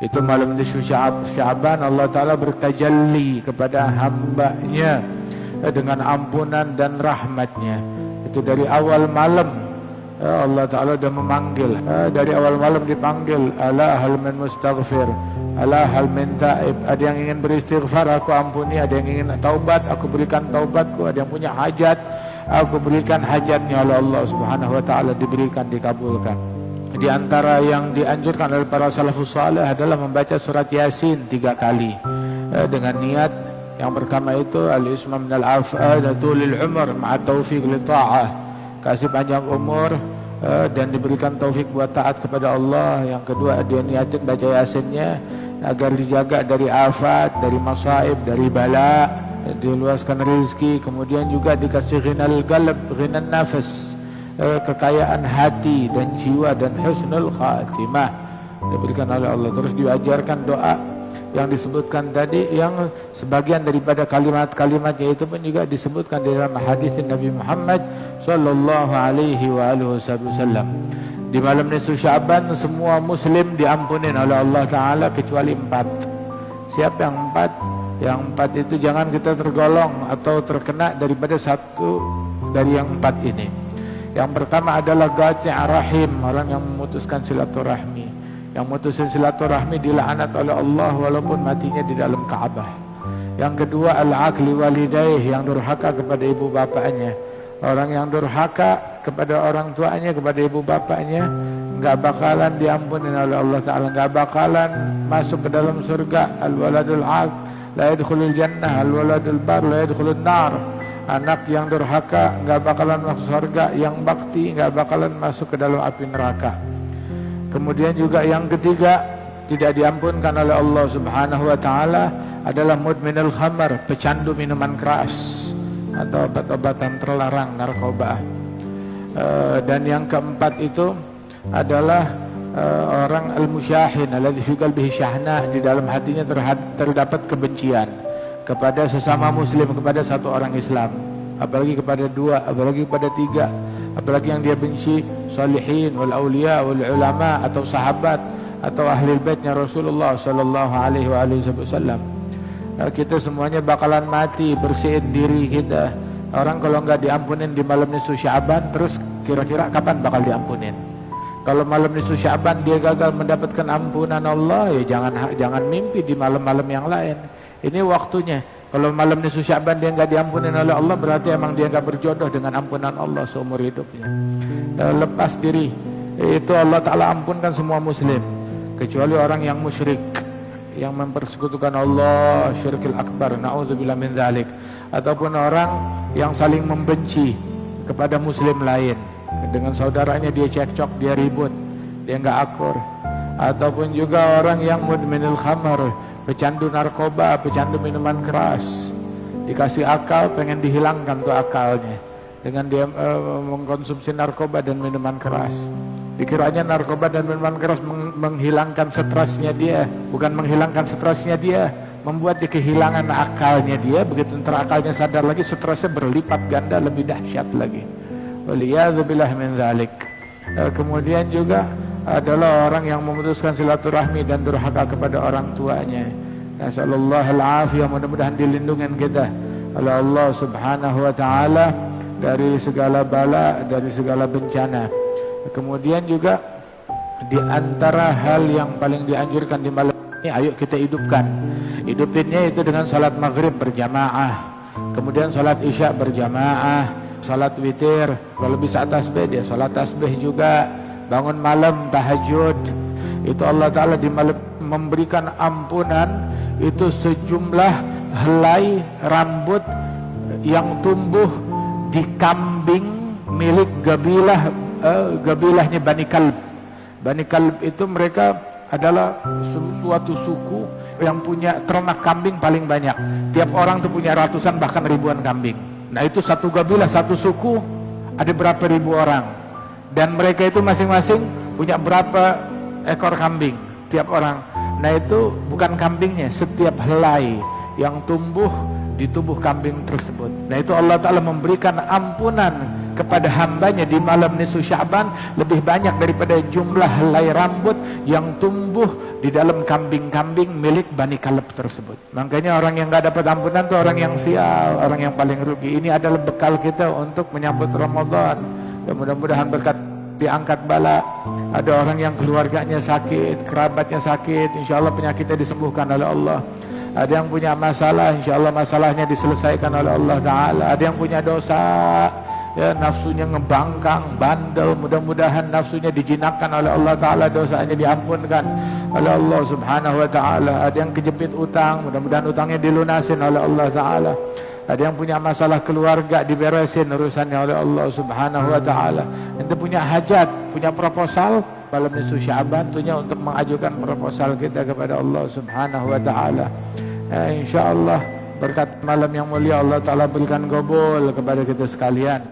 Itu malam nisfu Sya'ban Allah Ta'ala bertajalli kepada hambanya dengan ampunan dan rahmatnya. Itu dari awal malam Allah Ta'ala sudah memanggil, dari awal malam dipanggil, ala hal min mustaghfir, ala hal min ta'ib. Ada yang ingin beristighfar, aku ampuni. Ada yang ingin taubat, aku berikan taubatku. Ada yang punya hajat, aku berikan hajatnya oleh Allah Subhanahu wa Ta'ala, diberikan, dikabulkan. Di antara yang dianjurkan oleh para salafus salih adalah membaca surat Yasin 3 kali dengan niat. Yang pertama itu al-isma min al-af'al tulil umur ma'a taufiq li ta'ah, kasih panjang umur dan diberikan taufik buat taat kepada Allah. Yang kedua dia niatin baca Yasinnya agar dijaga dari afat, dari masaib, dari bala, diluaskan rezeki. Kemudian juga dikasih ghinal qalb, ghinan nafas, kekayaan hati dan jiwa, dan husnul khatimah diberikan oleh Allah. Terus diajarkan doa yang disebutkan tadi, yang sebagian daripada kalimat-kalimatnya itu pun juga disebutkan di dalam hadis Nabi Muhammad sallallahu alaihi wasallam. Di malam nisfu Sya'ban semua muslim diampunin oleh Allah Ta'ala kecuali 4. Siapa yang 4? Yang 4 itu jangan kita tergolong atau terkena daripada satu dari yang 4 ini. Yang pertama adalah qati' rahim, orang yang memutuskan silaturahmi. Yang memutuskan silaturahmi dilaknat oleh Allah walaupun matinya di dalam Ka'bah. Yang kedua al-aqli walidaih, yang durhaka kepada ibu bapaknya. Orang yang durhaka kepada orang tuanya, kepada ibu bapaknya, enggak bakalan diampuni oleh Allah Ta'ala, enggak bakalan masuk ke dalam surga. Al-waladul aq la yadkhulul jannah, al-waladul bar la yadkhulun nar. Anak yang durhaka enggak bakalan masuk surga, yang bakti enggak bakalan masuk ke dalam api neraka. Kemudian juga yang ketiga tidak diampunkan oleh Allah Subhanahu wa Ta'ala adalah mudminul khamar, pecandu minuman keras atau obat-obatan terlarang, narkoba. Dan yang keempat itu adalah orang al-musyahin alladzi fi qalbihi syahna, di dalam hatinya terdapat kebencian kepada sesama muslim, kepada satu orang Islam, apalagi kepada 2, apalagi kepada 3, apalagi yang dia benci salihin wal auliya wal ulama atau sahabat atau ahli baitnya Rasulullah sallallahu alaihi wasallam. Kita semuanya bakalan mati, bersihin diri kita. Orang kalau enggak diampunin di malam nisfu Sya'ban, terus kira-kira kapan bakal diampunin? Kalau malam nisfu Sya'ban dia gagal mendapatkan ampunan Allah, ya jangan mimpi di malam-malam yang lain. Ini waktunya. Kalau malam nisfu Sya'ban dia enggak diampunin oleh Allah, berarti emang dia enggak berjodoh dengan ampunan Allah seumur hidupnya. Lepas diri. Itu Allah Ta'ala ampunkan semua muslim, kecuali orang yang musyrik, yang mempersekutukan Allah, syirkil akbar, na'udzubillah min dzalik, ataupun orang yang saling membenci kepada muslim lain. Dengan saudaranya dia cekcok, dia ribut, dia enggak akur. Ataupun juga orang yang mudminul khamar, pecandu narkoba, pecandu minuman keras, dikasih akal pengen dihilangkan tuh akalnya dengan dia mengkonsumsi narkoba dan minuman keras. Dikiranya narkoba dan minuman keras menghilangkan stresnya dia, bukan menghilangkan stresnya dia, membuat dia kehilangan akalnya dia. Begitu terakalnya sadar lagi, stresnya berlipat ganda lebih dahsyat lagi. Waliyadzubillah min dzalik. Kemudian juga adalah orang yang memutuskan silaturahmi dan durhaka kepada orang tuanya. Nasallallahu al-afiyah, mudah-mudahan dilindungi kita oleh Allah Subhanahu wa Ta'ala dari segala bala, dari segala bencana. Kemudian juga di antara hal yang paling dianjurkan di malam ini, ayo kita hidupkan. Hidupinnya itu dengan salat maghrib berjamaah, kemudian salat isya berjamaah, salat witir, kalau bisa tasbih dia salat tasbih juga, bangun malam tahajud. Itu Allah Ta'ala di malam memberikan ampunan itu sejumlah helai rambut yang tumbuh di kambing milik gabilahnya Bani Kalb. Bani Kalb itu mereka adalah suatu suku yang punya ternak kambing paling banyak. Tiap orang tuh punya ratusan bahkan ribuan kambing. Nah itu satu gabilah, satu suku ada berapa ribu orang, dan mereka itu masing-masing punya berapa ekor kambing tiap orang. Nah itu bukan kambingnya, setiap helai yang tumbuh di tubuh kambing tersebut. Nah itu Allah Ta'ala memberikan ampunan kepada hambanya di malam nisfu Sya'ban lebih banyak daripada jumlah helai rambut yang tumbuh di dalam kambing-kambing milik Bani Kalb tersebut. Makanya orang yang gak dapat ampunan itu orang yang sial, orang yang paling rugi. Ini adalah bekal kita untuk menyambut Ramadan. Ya, mudah-mudahan berkat diangkat bala. Ada orang yang keluarganya sakit, kerabatnya sakit, insya Allah penyakitnya disembuhkan oleh Allah. Ada yang punya masalah, insya Allah masalahnya diselesaikan oleh Allah Ta'ala. Ada yang punya dosa, ya nafsunya ngebangkang, bandel, mudah-mudahan nafsunya dijinakkan oleh Allah Ta'ala, dosanya diampunkan oleh Allah Subhanahu Wa Ta'ala. Ada yang kejepit utang, mudah-mudahan utangnya dilunasin oleh Allah Ta'ala. Ada yang punya masalah keluarga, diberesin urusannya oleh Allah Subhanahu Wa Ta'ala. Ente punya hajat, punya proposal, malam nisfu Sya'ban tentunya untuk mengajukan proposal kita kepada Allah Subhanahu Wa Ta'ala. Insya Allah berkat malam yang mulia Allah Ta'ala berikan qabul kepada kita sekalian.